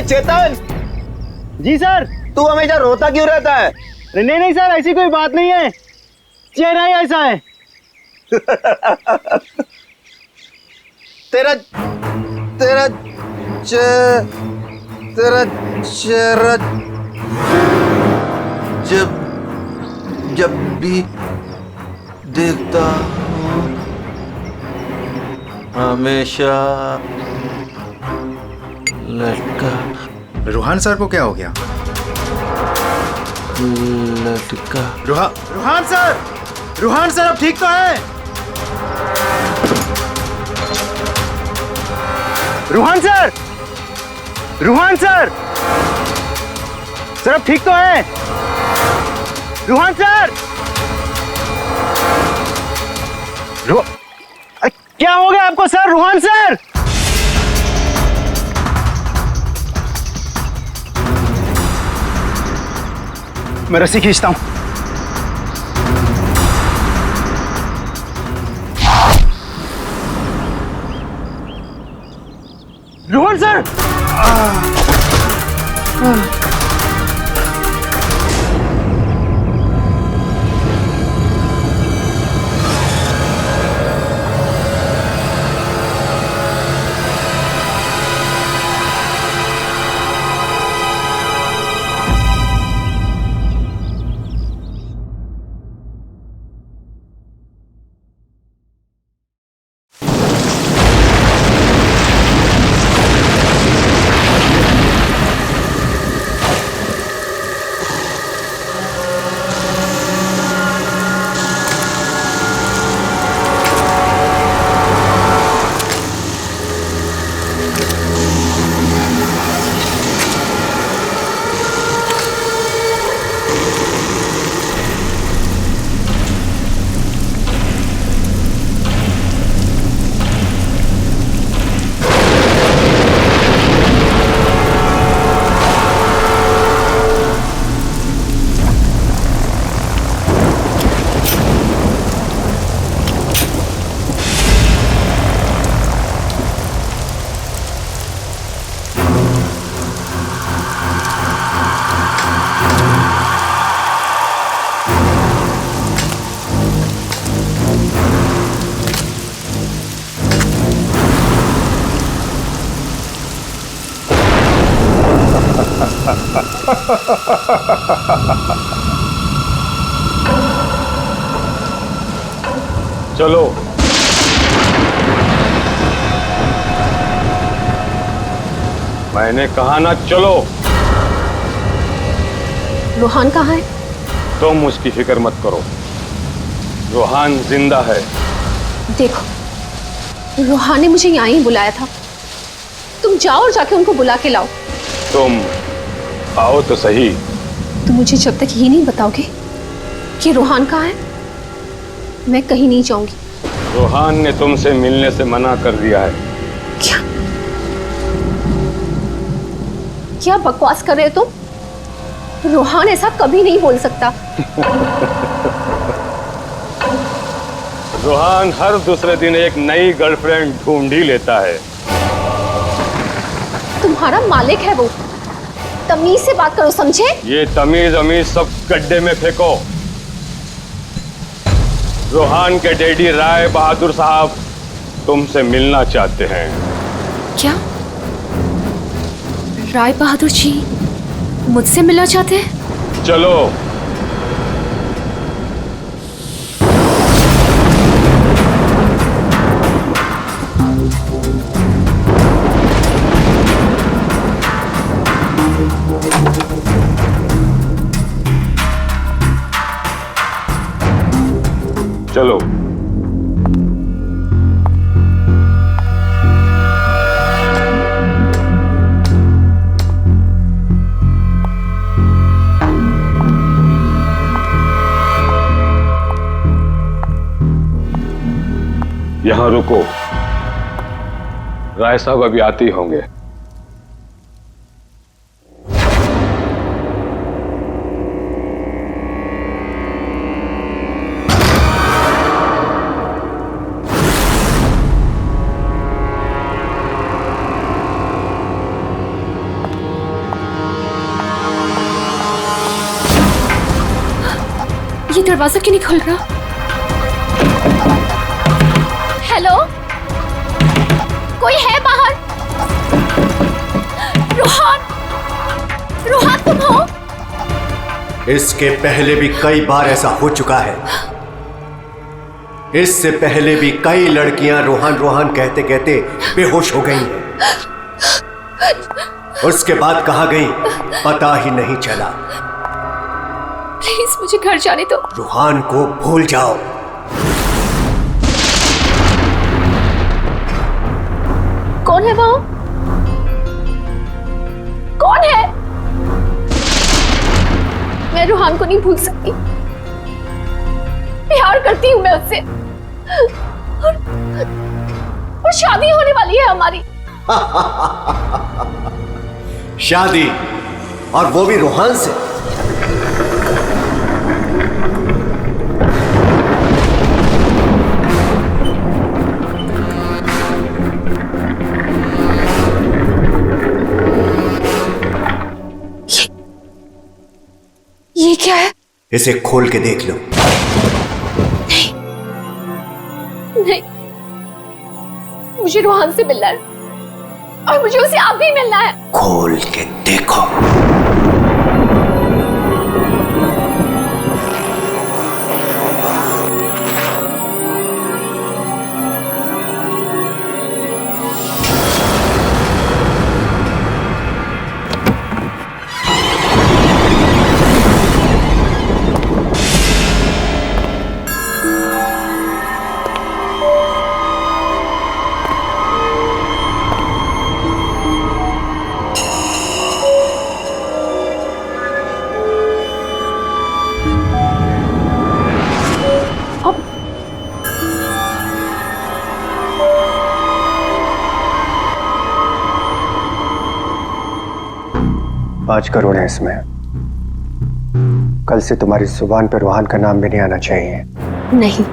चेतन, जी sir. तू हमेशा रोता क्यों रहता है? नहीं नहीं सर, ऐसी कोई बात नहीं है, चेहरा ही ऐसा है। तेरा तेरा तेरा चेहरा जब जब भी देखता हूँ हमेशा लटका। रूहान सर को क्या हो गया? लटका। रूहान सर, रूहान सर अब ठीक तो है? Ruhan sir, Ruhan sir, sir अब ठीक तो है? रूहान सर, क्या हो गया आपको सर? रूहान सर, मैं रस्सी खींचता हूं। रोहन सर, चलो मैंने कहा ना, चलो। रूहान कहाँ है? तुम उसकी फिक्र मत करो, रूहान जिंदा है। देखो, रूहान ने मुझे यहाँ ही बुलाया था, तुम जाओ और जाके उनको बुला के लाओ। तुम आओ तो सही। तुम मुझे जब तक ये नहीं बताओगे कि रूहान कहाँ है, मैं कहीं नहीं जाऊंगी। रूहान ने तुमसे मिलने से मना कर दिया है। क्या क्या बकवास कर रहे हो तुम? रूहान ऐसा कभी नहीं बोल सकता। रूहान हर दूसरे दिन एक नई गर्लफ्रेंड ढूंढ ही लेता है। तुम्हारा मालिक है वो, तमीज से बात करो, समझे? ये तमीज अमीज सब गड्ढे में फेंको। रूहान के डैडी राय बहादुर साहब तुमसे मिलना चाहते हैं। क्या राय बहादुर जी मुझसे मिलना चाहते हैं? चलो। चलो। यहां रुको, राय साहब अभी आते ही होंगे। दरवाजा क्यों नहीं खुल रहा? हेलो, कोई है बाहर? रोहान, रोहान तुम हो? इसके पहले भी कई बार ऐसा हो चुका है। इससे पहले भी कई लड़कियां रोहान रोहान कहते कहते बेहोश हो गई हैं। उसके बाद कहाँ गई पता ही नहीं चला। प्लीज मुझे घर जाने दो। रोहान को भूल जाओ। कौन है वो? कौन है? मैं रोहान को नहीं भूल सकती। प्यार करती हूं मैं उससे, और शादी होने वाली है हमारी। शादी, और वो भी रोहान से। ये क्या है? इसे खोल के देख लो। नहीं, मुझे रोहान से मिलना है, और मुझे उसे अब भी मिलना है। खोल के देखो। $5 करोड़ है इसमें। कल से तुम्हारी जुबान पे रोहान का नाम भी नहीं आना चाहिए। नहीं,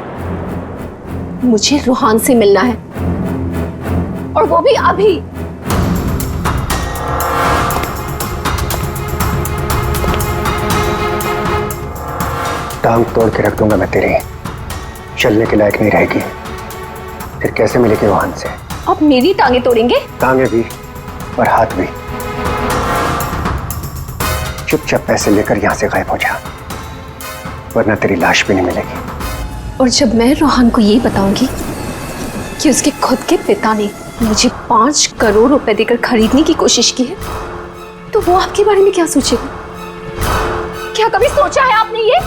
मुझे रोहान से मिलना है, और वो भी अभी। टांग तोड़ के रख दूंगा मैं तेरी, चलने के लायक नहीं रहेगी। फिर कैसे मिलेगी रोहान से? अब मेरी टांगे तोड़ेंगे? टांगे भी और हाथ भी। चुपचाप पैसे लेकर यहां से गायब हो जा, वरना तेरी लाश भी नहीं मिलेगी। और जब मैं रोहान को ये बताऊंगी कि उसके खुद के पिता ने मुझे 5 करोड़ रुपए देकर खरीदने की कोशिश की है, तो वो आपके बारे में क्या सोचेगा? क्या कभी सोचा है आपने ये?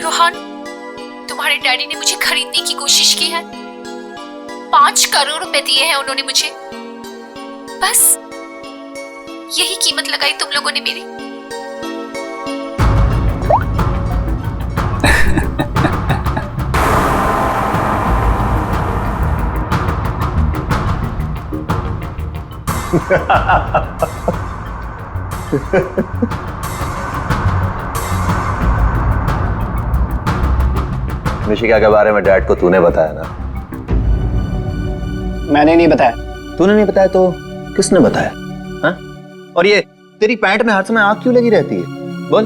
रोहान, तुम्हारे डैडी ने मुझे खरीदने की कोशिश की है। 5 करोड़ रुपए दिए हैं उन्होंने मुझे। बस यही कीमत लगाई तुम लोगों ने मेरी। निशिका के बारे में डैड को तूने बताया ना? मैंने नहीं बताया। तूने नहीं बताया तो किसने बताया? हाँ? और ये तेरी पैंट में हर समय आग क्यों लगी रहती है? बोल।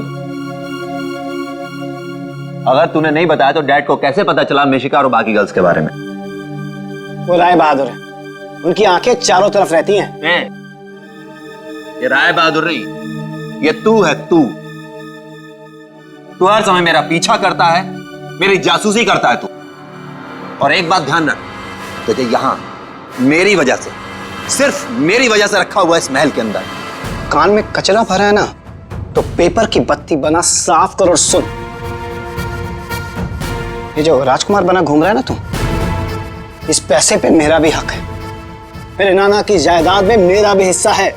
अगर तूने नहीं बताया तो डैड को कैसे पता चला निशिका और बाकी गर्ल्स के बारे में? वो राय बहादुर है, उनकी आंखें चारों तरफ रहती हैं। ये राय बहादुर नहीं, ये तू है। तू हर समय मेरा पीछा करता है, मेरी जासूसी करता है तू। और एक बात ध्यान रख, तुझे यहां मेरी वजह से, सिर्फ मेरी वजह से रखा हुआ इस महल के अंदर। कान में कचरा भरा है ना, तो पेपर की बत्ती बना साफ कर और सुन। ये जो राजकुमार बना घूम रहा है ना तू, इस पैसे पे मेरा भी हक है। मेरे नाना की जायदाद में मेरा भी हिस्सा है।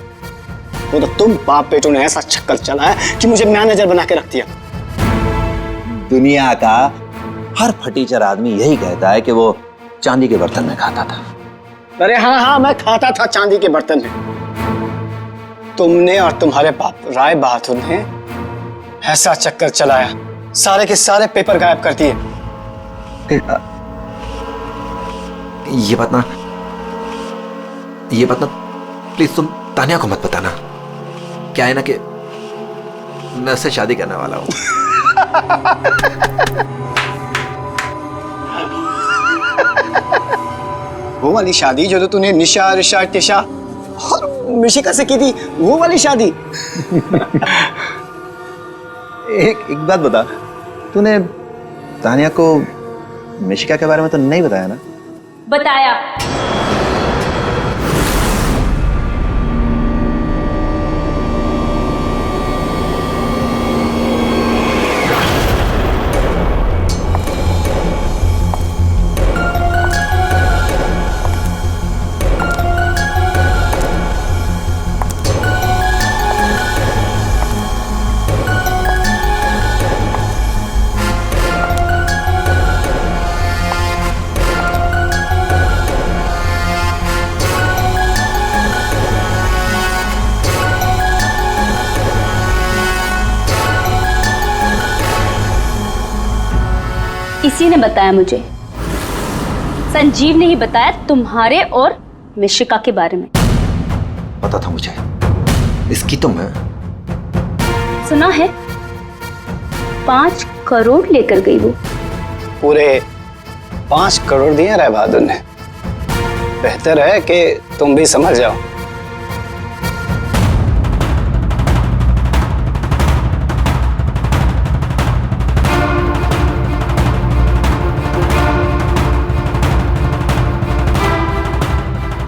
वो तो तुम बाप बेटों ने ऐसा चक्कर चला है कि मुझे मैनेजर बना के रख दिया। दुनिया का हर फटीचर आदमी यही कहता है कि वो चांदी के बर्तन में खाता था। अरे हाँ हाँ, मैं खाता था चांदी के बर्तन में। तुमने और तुम्हारे बाप राय बहादुर ने ऐसा चक्कर चलाया, सारे के सारे पेपर गायब कर दिए। ये बात ना प्लीज तुम तानिया को मत बताना। क्या है ना कि मैं उससे शादी करने वाला हूं। वो वाली शादी जो तो तूने निशा, ऋषा, टिशा और मिशिका से की थी, वो वाली शादी। एक बात बता, तूने तानिया को मिशिका के बारे में तो नहीं बताया ना? बताया। इसी ने बताया मुझे। संजीव ने ही बताया तुम्हारे और मिशिका के बारे में। पता था मुझे, इसकी तो मैं सुना है 5 करोड़ लेकर गई वो। पूरे 5 करोड़ दिए राय बहादुर ने। बेहतर है कि तुम भी समझ जाओ।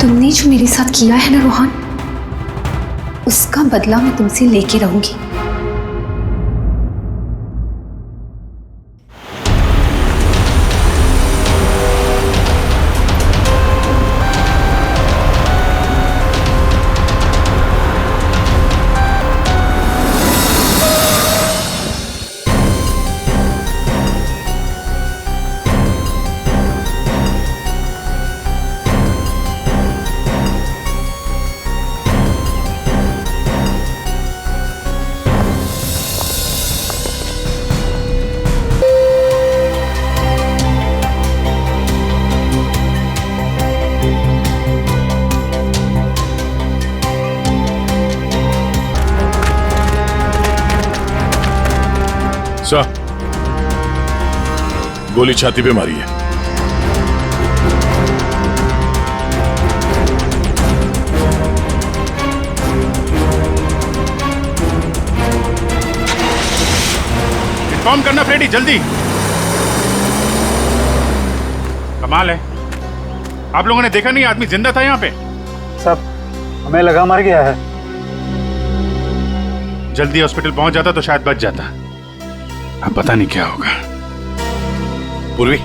तुमने जो मेरे साथ किया है ना रोहन, उसका बदला मैं तुमसे लेके रहूंगी। सर, गोली छाती पे मारी है। इन्फॉर्म करना फ्रेडी, जल्दी। कमाल है, आप लोगों ने देखा नहीं आदमी जिंदा था यहाँ पे? सब हमें लगा मर गया है। जल्दी हॉस्पिटल पहुंच जाता तो शायद बच जाता। अब पता नहीं क्या होगा। पूर्वी,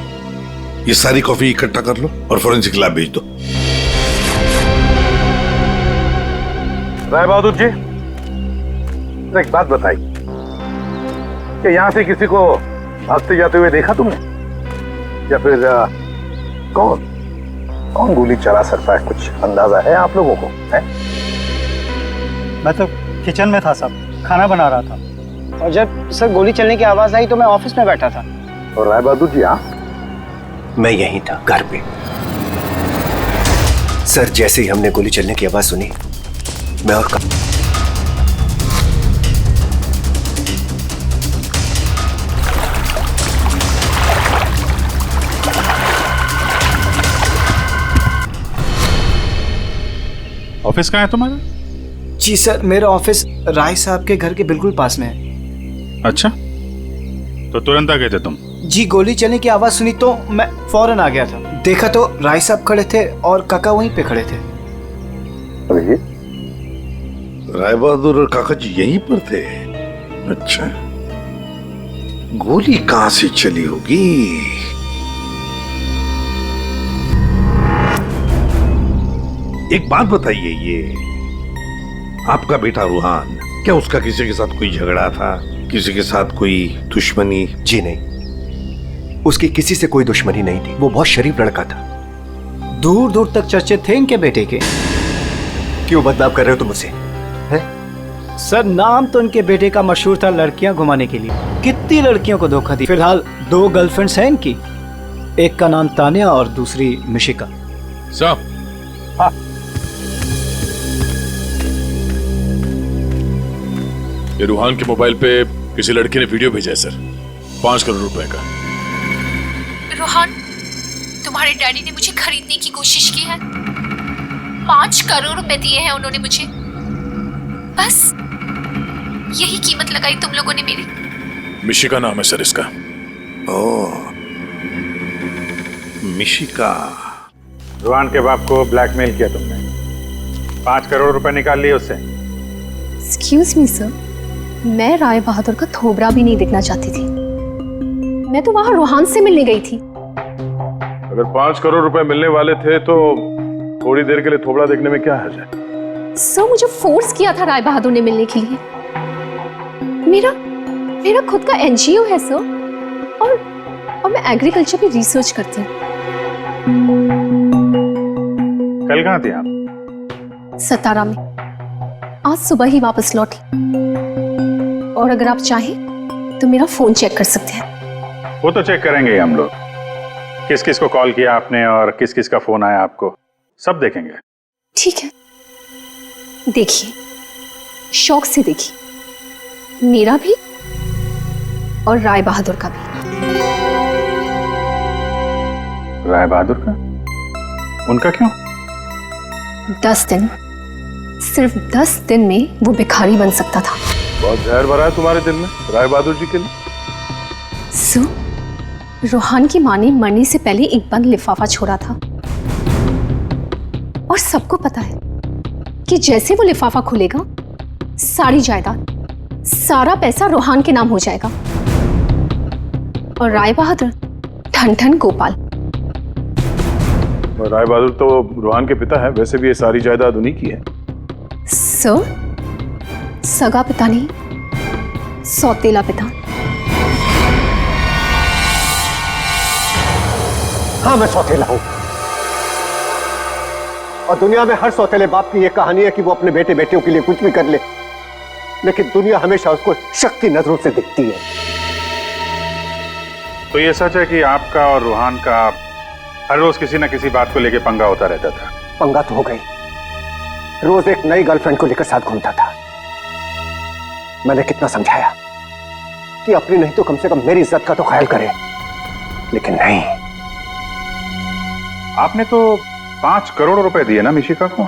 ये सारी कॉफी इकट्ठा कर लो और फोरेंसिक लैब भेज दो। राय बहादुर जी, एक बात बताइए कि यहां से किसी को भागते जाते हुए देखा तुमने, या फिर कौन गोली चला सकता है? कुछ अंदाजा है आप लोगों को? है? मैं तो किचन में था साहब, खाना बना रहा था। और जब सर गोली चलने की आवाज आई तो मैं ऑफिस में बैठा था। और राय बहादुर जी? हाँ, मैं यहीं था, घर पे। सर, जैसे ही हमने गोली चलने की आवाज सुनी, मैं और ऑफिस कहाँ है तुम्हारा? जी सर, मेरा ऑफिस राय साहब के घर के बिल्कुल पास में है। अच्छा, तो तुरंत आ गए थे तुम? जी, गोली चलने की आवाज सुनी तो मैं फौरन आ गया था। देखा तो राय साहब खड़े थे और काका वहीं पे खड़े थे। अरे, राय बहादुर और काका जी यहीं पर थे? अच्छा, गोली कहां से चली होगी? एक बात बताइए, ये आपका बेटा रूहान, क्या उसका किसी के साथ कोई झगड़ा था? किसी के साथ कोई दुश्मनी? जी नहीं, उसकी किसी से कोई दुश्मनी नहीं थी। वो बहुत शरीफ लड़का था। दूर दूर तक चर्चे थे इनके बेटे के। क्यों बदनाम कर रहे हो तुम मुझसे? हैं? सर नाम तो उनके बेटे का मशहूर था लड़कियां घुमाने के लिए। कितनी लड़कियों को धोखा दी। फिलहाल 2 गर्लफ्रेंड्स हैं इनकी, एक का नाम तानिया और दूसरी मिशिका। साहब, हाँ, ये रूहान के मोबाइल पे किसी लड़की ने वीडियो भेजा है सर, 5 करोड़ रुपए का। रोहन, तुम्हारे डैडी ने मुझे खरीदने की कोशिश की है। 5 करोड़ रुपए दिए हैं उन्होंने मुझे। बस यही कीमत लगाई तुम लोगों ने मेरी। मिशिका नाम है सर इसका। ओह, मिशिका। रुहान के बाप को ब्लैकमेल किया तुमने, 5 करोड़ रुपए निकाल लिए उससे। एक्सक्यूज मी सर, मैं राय बहादुर का थोबरा भी नहीं देखना चाहती थी। मैं तो वहां रोहान से मिलने गई थी। अगर 5 करोड़ रुपए मिलने वाले थे तो थोड़ी देर के लिए थोबड़ा देखने में क्या हर्ज है? सर मुझे फोर्स किया था राय बहादुर ने मिलने के लिए। मेरा खुद का एनजीओ है सर, और मैं एग्रीकल्चर पे रिसर्च करती हूँ। कल कहाँ थे आप? सतारा में। आज सुबह ही वापस लौटी। और अगर आप चाहें तो मेरा फोन चेक कर सकते हैं। वो तो चेक करेंगे ही हम लोग, किस किस को कॉल किया आपने और किस किस का फोन आया आपको, सब देखेंगे। ठीक है, देखिए, शौक से देखिए, मेरा भी और राय बहादुर का भी। राय बहादुर का? उनका क्यों? 10 दिन, सिर्फ 10 दिन में वो भिखारी बन सकता था। बहुत जहर भरा है तुम्हारे दिल में राय बहादुर जी के लिए। सो रोहान की मां ने मरने से पहले एक बंद लिफाफा छोड़ा था, और सबको पता है कि जैसे वो लिफाफा खुलेगा, सारी जायदाद, सारा पैसा रोहान के नाम हो जाएगा। और राय बहादुर ठन ठन गोपाल। राय बहादुर तो रोहान के पिता है, वैसे भी ये सारी जायदाद उन्हीं की है। सर, सगा पिता नहीं, सौतेला पिता। हाँ, मैं सौतेला हूं, और दुनिया में हर सौतेले बाप की यह कहानी है कि वो अपने बेटे बेटियों के लिए कुछ भी कर ले, लेकिन दुनिया हमेशा उसको शक की नजरों से दिखती है। तो ये सच है कि आपका और रूहान का हर रोज किसी न किसी बात को लेकर पंगा होता रहता था? पंगा तो हो गई, रोज एक नई गर्लफ्रेंड को लेकर साथ घूमता था। मैंने कितना समझाया कि अपनी नहीं तो कम से कम मेरी इज्जत का तो ख्याल करे, लेकिन नहीं। आपने तो 5 करोड़ रुपए दिए ना मिशिका को?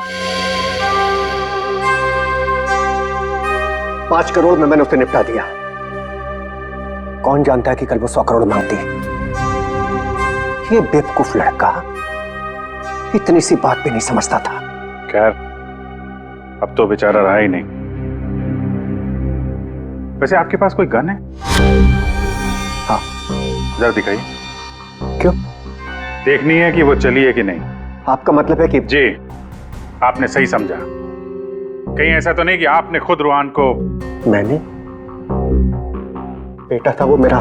5 करोड़ में मैंने उसे निपटा दिया। कौन जानता है कि कल वो 100 करोड़ मांगती। ये बेवकूफ लड़का इतनी सी बात भी नहीं समझता था। खैर, अब तो बेचारा रहा ही नहीं। वैसे आपके पास कोई गन है? हाँ। जरा दिखाइए। क्यों? देखनी है कि वो चली है कि नहीं। आपका मतलब है कि? जी, आपने सही समझा। कहीं ऐसा तो नहीं कि आपने खुद रूहान को? मैंने? बेटा था वो मेरा,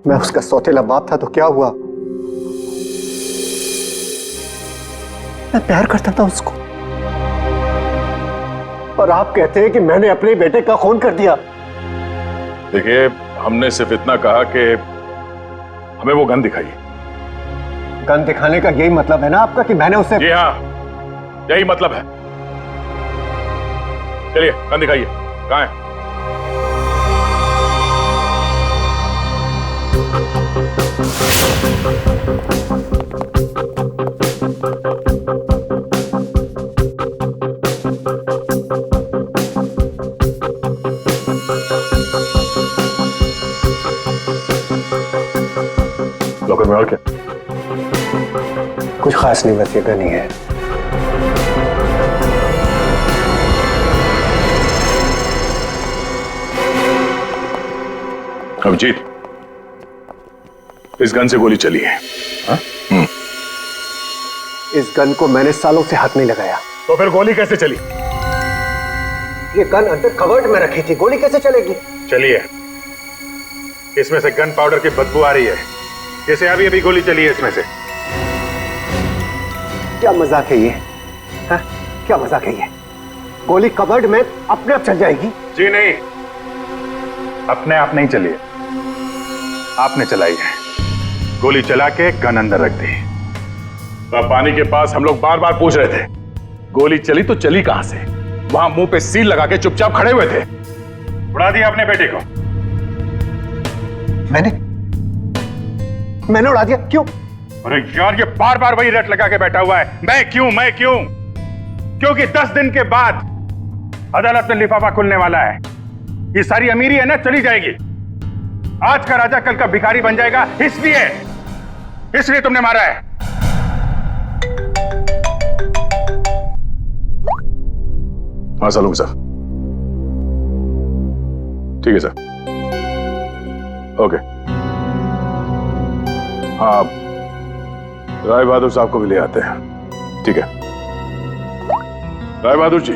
मैं उसका सौतेला बाप था, तो क्या हुआ? मैं प्यार करता था उसको, और आप कहते हैं कि मैंने अपने बेटे का खून कर दिया। देखिए, हमने सिर्फ इतना कहा कि हमें वो गन दिखाइए। गन दिखाने का यही मतलब है ना आपका कि मैंने उसे? जी हाँ, यही मतलब है। चलिए, गन दिखाइए। कहाँ है? लॉकर में और क्या? कुछ खास नहीं, बस ये गन ही है। अभिजीत, इस गन से गोली चली है। हाँ? इस गन को मैंने सालों से हाथ नहीं लगाया। तो फिर गोली कैसे चली? ये गन अंदर कवर्ड में रखी थी, गोली कैसे चलेगी? चलिए, इसमें से गन पाउडर की बदबू आ रही है, जैसे अभी अभी गोली चली है इसमें से। क्या मजाक है ये? हाँ? क्या मजाक है ये? गोली कवर्ड में अपने आप चल जाएगी। जी नहीं, अपने आप नहीं चली है, आपने चलाई है। गोली चला के गन अंदर रख दी। पानी के पास हम लोग बार बार पूछ रहे थे, गोली चली तो चली कहां से? वहां मुंह पे सील लगा के चुपचाप खड़े हुए थे। उड़ा दिया अपने बेटे को। मैंने उड़ा दिया? क्यों? अरे यार, ये बार बार वही रट लगा के बैठा हुआ है, मैं क्यों मैं क्यों। क्योंकि 10 दिन के बाद अदालत में लिफाफा खुलने वाला है। ये सारी अमीरी है ना, चली जाएगी। आज का राजा कल का भिखारी बन जाएगा, इसलिए तुमने मारा है। हाँ सलूंगा सर, ठीक है सर, ओके। हाँ, राय बहादुर साहब को भी ले आते हैं, ठीक है। राय बहादुर जी,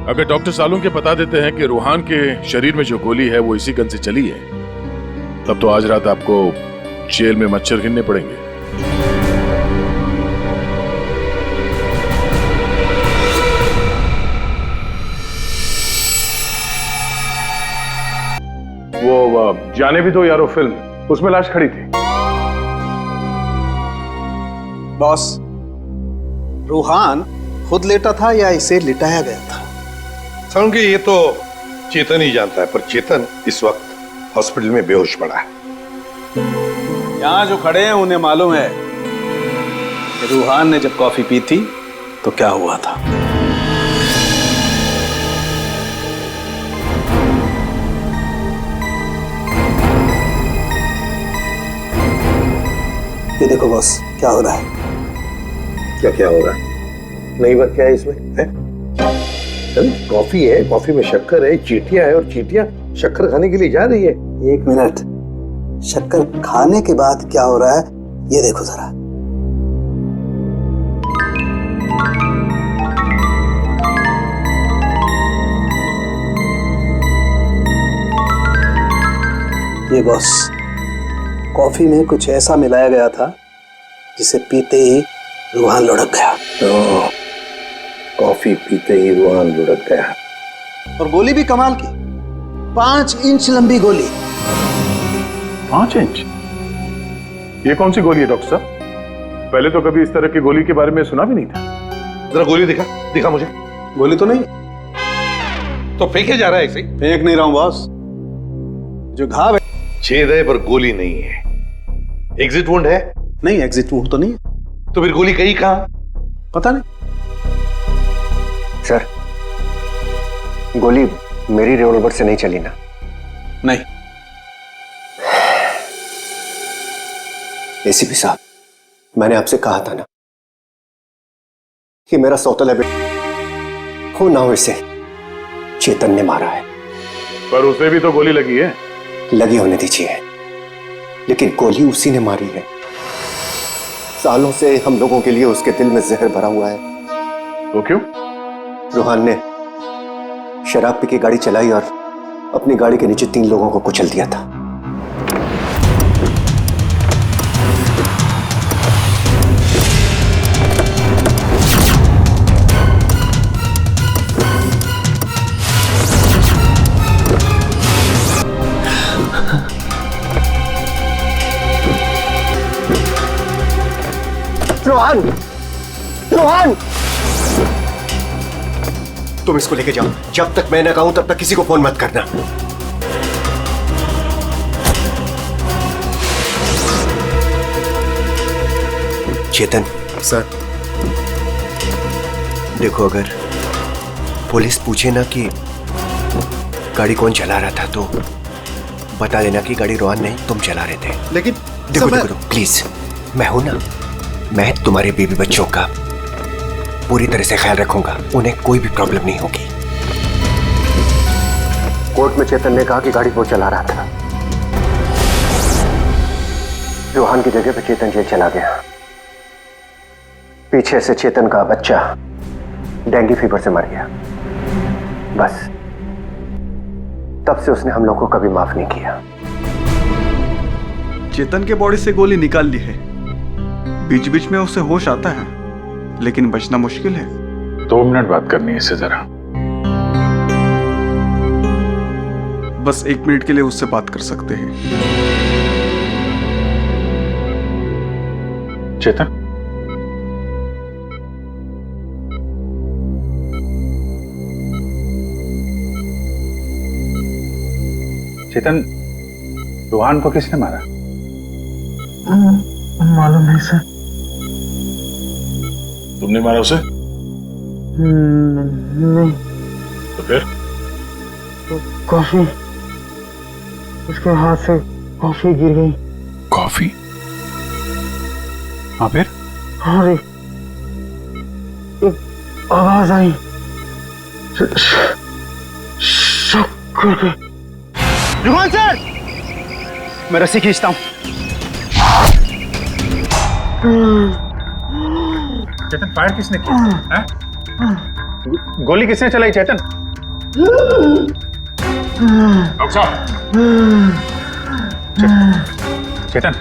अगर डॉक्टर सालून के बता देते हैं कि रूहान के शरीर में जो गोली है वो इसी गन से चली है, तब तो आज रात आपको जेल में मच्छर गिनने पड़ेंगे। वो जाने भी दो यारो फिल्म, उसमें लाश खड़ी थी। बॉस, रूहान खुद लेटा था या इसे लिटाया गया था? समझिए ये तो चेतन ही जानता है, पर चेतन इस वक्त हॉस्पिटल में बेहोश पड़ा है। यहां जो खड़े हैं उन्हें मालूम है कि रूहान ने जब कॉफी पी थी तो क्या हुआ था। ये देखो बॉस, क्या हो रहा है? क्या हो रहा है? नई बात क्या है इसमें? है? कॉफी है, कॉफी में शक्कर है, चींटियां है, और चींटियां शक्कर खाने के लिए जा रही है। 1 मिनट, शक्कर खाने के बाद क्या हो रहा है ये देखो जरा। ये बॉस, कॉफी में कुछ ऐसा मिलाया गया था जिसे पीते ही रूहान लुढ़क गया। तो कॉफी पीते ही रूहान लुढ़क गया। और गोली भी कमाल की, 5 इंच लंबी गोली। 5 इंच? ये कौन सी गोली है डॉक्टर साहब? पहले तो कभी इस तरह की गोली के बारे में सुना भी नहीं था। जरा गोली दिखा मुझे। गोली तो नहीं। तो फेंके जा रहा है ऐसे ही? फेंक नहीं रहा हूं बॉस, जो घाव है। छेद है पर गोली नहीं है। एग्जिट वुंड है? नहीं, एग्जिट वुंड तो नहीं है। तो फिर गोली कहीं कहां? पता नहीं सर, गोली मेरी रिवॉल्वर से नहीं चली ना? नहीं। एसीपी साहब, मैंने आपसे कहा था ना कि मेरा सौतेला बेटा हो ना हो इसे चेतन ने मारा है। पर उसे भी तो गोली लगी है। लगी होने दीजिए, लेकिन गोली उसी ने मारी है। सालों से हम लोगों के लिए उसके दिल में जहर भरा हुआ है। वो क्यों? रूहान ने शराब पी के गाड़ी चलाई और अपनी गाड़ी के नीचे 3 लोगों को कुचल दिया था। रोहन, रोहन, तुम इसको लेके जाओ। जब तक मैं ना कहूं तब तक किसी को फोन मत करना। चेतन सर, देखो, अगर पुलिस पूछे ना कि गाड़ी कौन चला रहा था तो बता देना कि गाड़ी रोहन नहीं, तुम चला रहे थे। लेकिन देखो देखो, प्लीज, मैं हूं ना, मैं तुम्हारे बेबी बच्चों का पूरी तरह से ख्याल रखूंगा। उन्हें कोई भी प्रॉब्लम नहीं होगी। कोर्ट में चेतन ने कहा कि गाड़ी वो चला रहा था। रोहन की जगह पे चेतन जेल चला गया। पीछे से चेतन का बच्चा डेंगू फीवर से मर गया। बस तब से उसने हम लोग को कभी माफ नहीं किया। चेतन के बॉडी से गोली निकाल ली है, बीच बीच में उसे होश आता है, लेकिन बचना मुश्किल है। 2 मिनट बात करनी है इससे जरा। बस 1 मिनट के लिए उससे बात कर सकते हैं। चेतन, चेतन, रूहान को किसने मारा? मालूम नहीं सर। तुमने मारा उसे? नहीं। तो फिर? कॉफी, उसके हाथ से कॉफी गिर गई। कॉफी? हाँ फिर? अरे एक आवाज आई, शक करके। रुहान सर, मैं रस्सी खींचता हूँ। चेतन, फायर किसने किया? हैं? गोली किसने चलाई चेतन? डॉक्टर साहब, चेतन,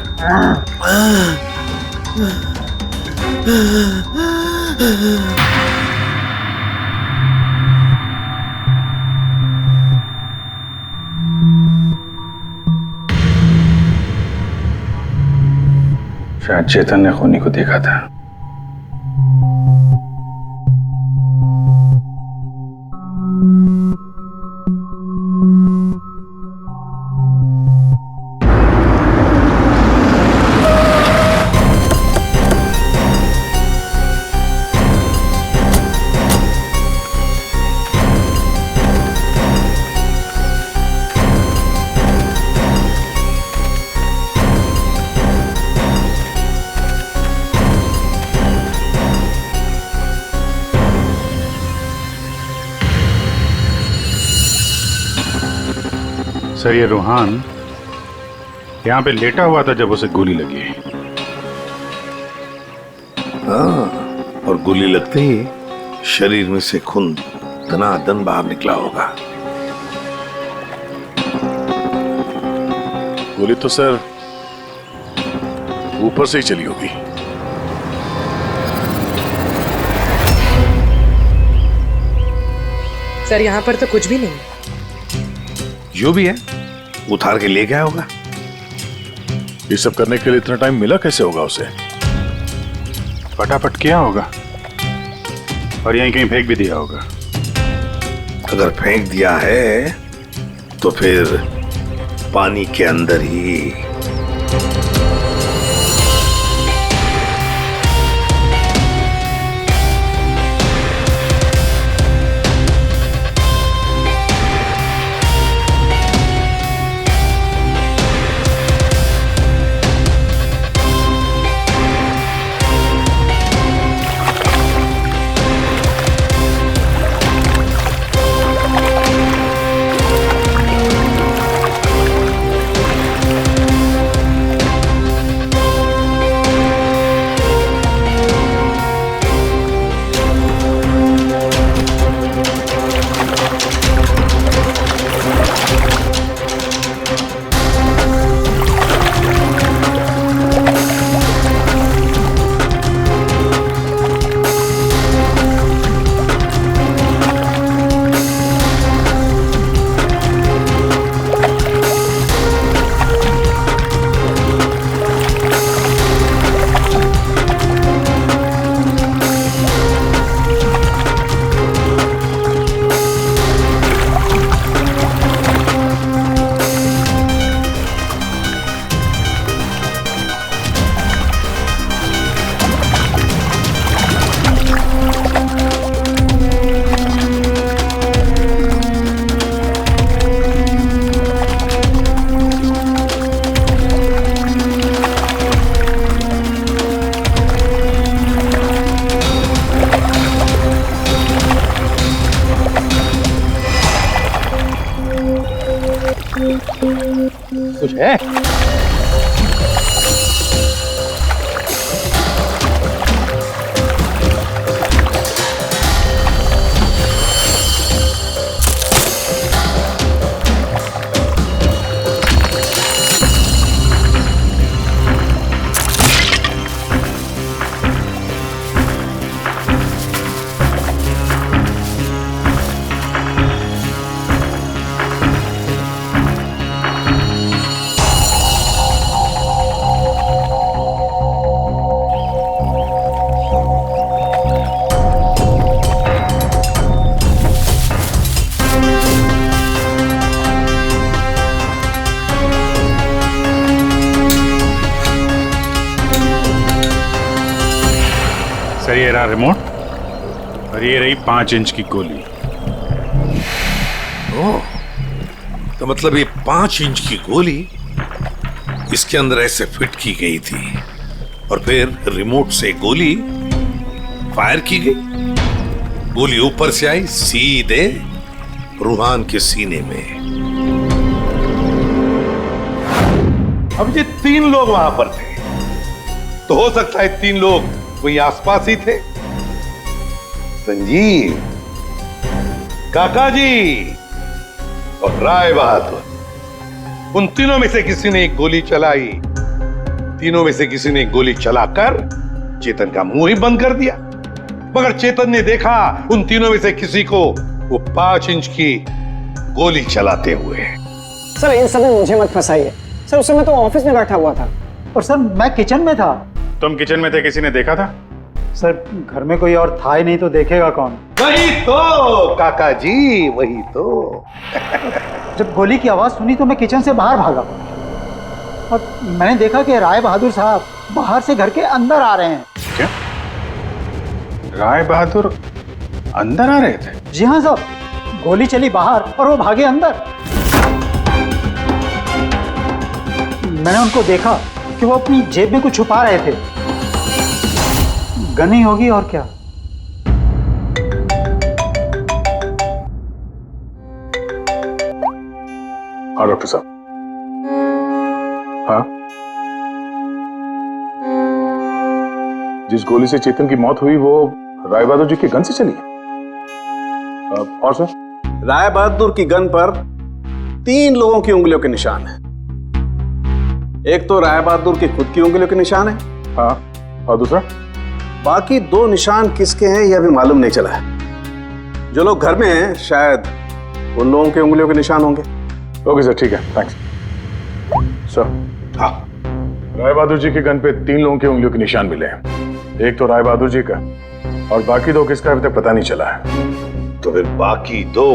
शायद चेतन ने खूनी को देखा था। सर, ये रूहान यहां पे लेटा हुआ था जब उसे गोली लगी। हाँ, और गोली लगते ही शरीर में से खून दनादन बाहर निकला होगा। गोली तो सर ऊपर से ही चली होगी। सर, यहाँ पर तो कुछ भी नहीं। जो भी है उतार के ले गया होगा। ये सब करने के लिए इतना टाइम मिला कैसे होगा उसे? फटाफट किया होगा और यहीं कहीं फेंक भी दिया होगा। अगर फेंक दिया है तो फिर पानी के अंदर ही। कुछ है? सर ये रहा रिमोट और ये रही 5 इंच की गोली। ओह, तो मतलब ये 5 इंच की गोली इसके अंदर ऐसे फिट की गई थी और फिर रिमोट से गोली फायर की गई। गोली ऊपर से आई सीधे रूहान के सीने में। अब ये 3 लोग वहां पर थे, तो हो सकता है 3 लोग वही आसपास ही थे। संजीव, काका जी और राय बहादुर, उन तीनों में से किसी ने एक गोली चलाई। तीनों में से किसी ने एक गोली चलाकर चेतन का मुंह ही बंद कर दिया, मगर चेतन ने देखा उन तीनों में से किसी को वो 5 इंच की गोली चलाते हुए। सर इन सब में मुझे मत फंसाइए सर, उस समय तो ऑफिस में बैठा हुआ था। और सर मैं किचन में था। तुम किचन में थे, किसी ने देखा था? सर घर में कोई और था ही नहीं, तो देखेगा कौन? वही तो काका जी, वही तो। जब गोली की आवाज सुनी तो मैं किचन से बाहर भागा और मैंने देखा कि राय बहादुर साहब बाहर से घर के अंदर आ रहे हैं। क्या? राय बहादुर अंदर आ रहे थे? जी हाँ साहब, गोली चली बाहर और वो भागे अंदर। मैंने उनको देखा कि वो अपनी जेब में कुछ छुपा रहे थे। गन ही होगी और क्या। हाँ डॉक्टर साहब। हाँ, जिस गोली से चेतन की मौत हुई वो राय बहादुर जी की गन से चली है। और सर? राय बहादुर की गन पर 3 लोगों की उंगलियों के निशान है। एक तो राय बहादुर की खुद की उंगलियों के निशान है। हाँ, और दूसरा? बाकी 2 निशान किसके हैं यह अभी मालूम नहीं चला है। जो लोग घर में हैं शायद उन लोगों की उंगलियों के निशान होंगे। ओके सर, ठीक है, थैंक्स सर। हाँ, राय बहादुर जी की गन पे 3 लोगों की उंगलियों के निशान मिले हैं। एक तो राय बहादुर जी का और बाकी 2 किसका अभी तक पता नहीं चला है। तो फिर बाकी 2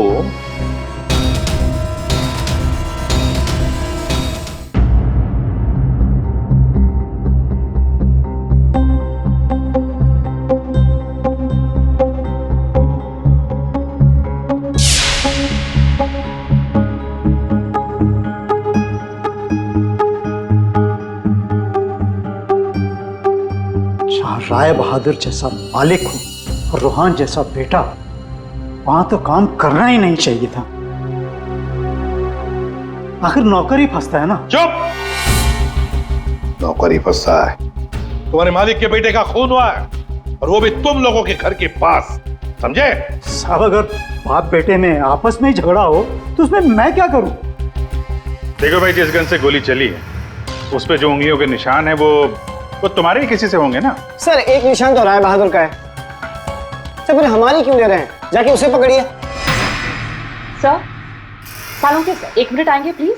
राय बहादुर जैसा मालिक हो और रूहान जैसा बेटा, वहां तो काम करना ही नहीं चाहिए था। आखिर नौकर ही फंसता है ना। चुप! नौकर ही फंसता है। तुम्हारे मालिक के बेटे का खून हुआ है और वो भी तुम लोगों के घर के पास, समझे? साहब अगर बाप बेटे में आपस में ही झगड़ा हो तो उसमें मैं क्या करूं? देखो भाई, जिस गन से गोली चली है उस पे जो उंगलियों के निशान है वो तुम्हारे ही किसी से होंगे ना। सर एक निशान तो राय बहादुर का है। सर फिर हमारी क्यों ले रहे हैं? जाके उसे पकड़िए। सर सालों के सर 1 मिनट आएंगे प्लीज।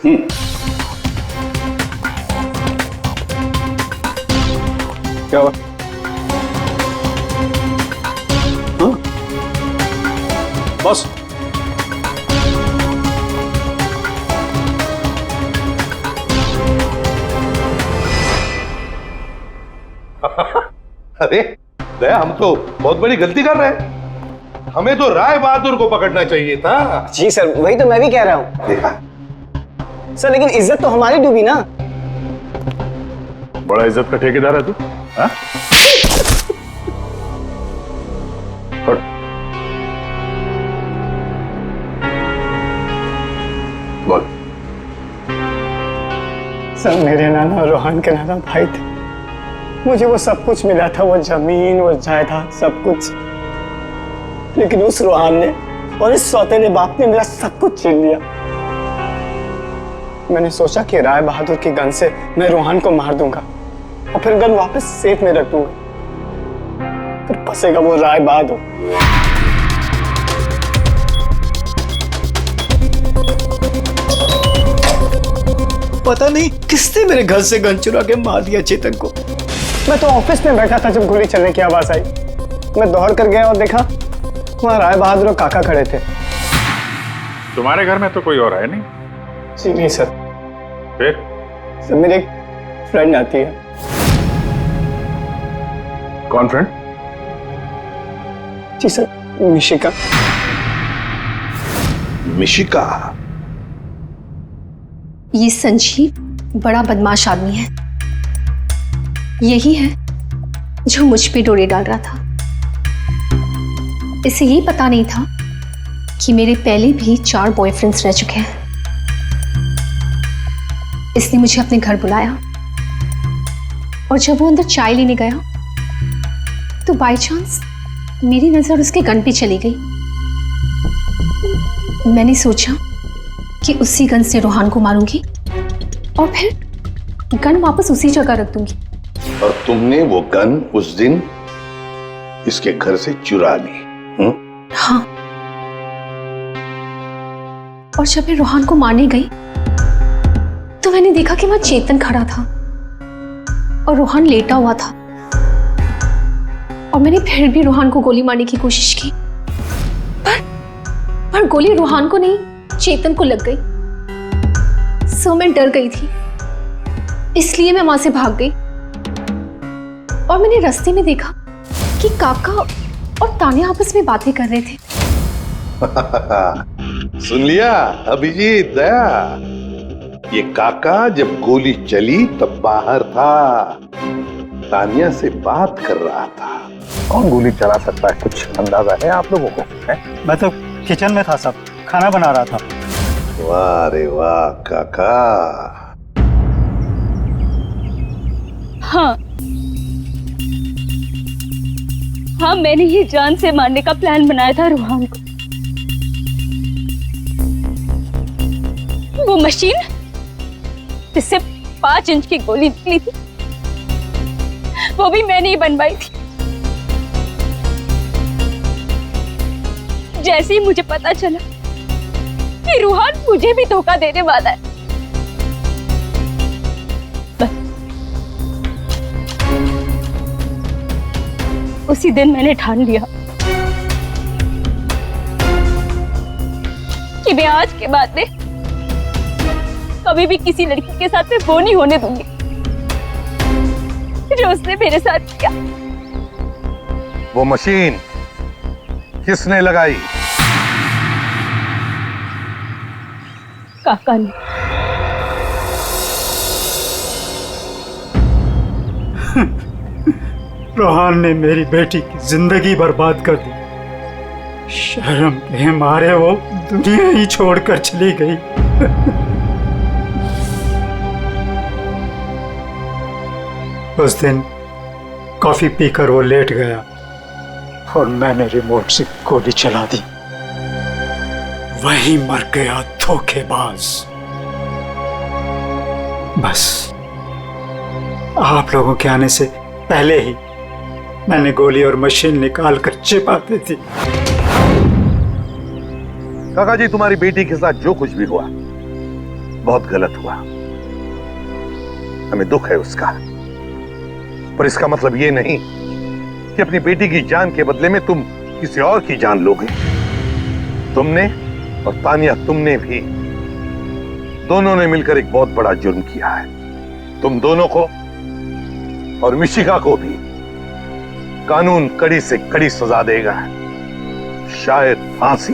क्या हुआ? बॉस, अरे दया, हम तो बहुत बड़ी गलती कर रहे हैं। हमें तो राय बहादुर को पकड़ना चाहिए था। जी सर, वही तो मैं भी कह रहा हूँ। देखा सर लेकिन इज्जत तो हमारी डूबी ना। बड़ा इज्जत का ठेकेदार है तू। हाँ? बोल। सर मेरे नाना रूहान के नाना भाई थे। मुझे वो सब कुछ मिला था, वो जमीन, वो जायदाद, सब कुछ। लेकिन उस रूहान ने और इस सौतेले बाप ने मेरा सब कुछ छीन लिया। मैंने सोचा कि राय बहादुर की गन से मैं रूहान को मार दूंगा और फिर गन वापस सेफ में रख दूंगा, फिर फंसेगा वो राय बहादुर। पता नहीं किसने मेरे घर से गन चुरा के मार दिया चेतन को। मैं तो ऑफिस में बैठा था जब गोली चलने की आवाज आई। मैं दौड़ कर गया और देखा वहां राय बहादुर और काका खड़े थे। तुम्हारे घर में तो कोई और है नहीं? जी नहीं सर। फिर? सर मेरी एक फ्रेंड आती है। कौन फ्रेंड? जी सर, मिशिका। मिशिका? ये संजीव बड़ा बदमाश आदमी है। यही है जो मुझ पे डोरे डाल रहा था। इसे ये पता नहीं था कि मेरे पहले भी 4 बॉयफ्रेंड्स रह चुके हैं। इसने मुझे अपने घर बुलाया और जब वो अंदर चाय लेने गया तो बाय चांस मेरी नजर उसके गन पे चली गई। मैंने सोचा कि उसी गन से रोहान को मारूंगी और फिर गन वापस उसी जगह रख दूंगी। और तुमने वो गन उस दिन इसके घर से चुरा ली? हाँ। और जब मैं रोहान को मारने गई तो मैंने देखा कि वहां चेतन खड़ा था और रोहान लेटा हुआ था। और मैंने फिर भी रोहान को गोली मारने की कोशिश की, पर गोली रोहान को नहीं, चेतन को लग गई। सो मैं डर गई थी, इसलिए मैं वहां से भाग गई। और मैंने रास्ते में देखा कि काका और तान्या आपस में बातें कर रहे थे। सुन लिया अभिजीत, दया? ये काका जब गोली चली तब बाहर था, तान्या से बात कर रहा था। कौन गोली चला सकता है, कुछ अंदाजा है आप लोगों को? है? मैं तो किचन में था साहब, खाना बना रहा था। वाह रे वाह काका। हाँ हाँ, मैंने ही जान से मारने का प्लान बनाया था रोहान को। वो मशीन जिससे 5 इंच की गोली निकली थी, वो भी मैंने ही बनवाई थी। जैसे ही मुझे पता चला कि रोहान मुझे भी धोखा देने वाला है, उसी दिन मैंने ठान लिया कि मैं आज के बाद में कभी भी किसी लड़की के साथ में वो नहीं होने दूंगी जो उसने मेरे साथ किया। वो मशीन किसने लगाई? काका ने। रोहान ने मेरी बेटी की जिंदगी बर्बाद कर दी। शर्म के मारे वो दुनिया ही छोड़कर चली गई। उस दिन कॉफी पीकर वो लेट गया और मैंने रिमोट से गोली चला दी। वही मर गया धोखेबाज। बस आप लोगों के आने से पहले ही मैंने गोली और मशीन निकाल कर छिपा दी थी। काका जी, तुम्हारी बेटी के साथ जो कुछ भी हुआ बहुत गलत हुआ। हमें दुख है उसका, पर इसका मतलब ये नहीं कि अपनी बेटी की जान के बदले में तुम किसी और की जान लोगे। तुमने और तानिया, तुमने भी, दोनों ने मिलकर एक बहुत बड़ा जुर्म किया है। तुम दोनों को और मिशिका को भी कानून कड़ी से कड़ी सजा देगा, शायद फांसी।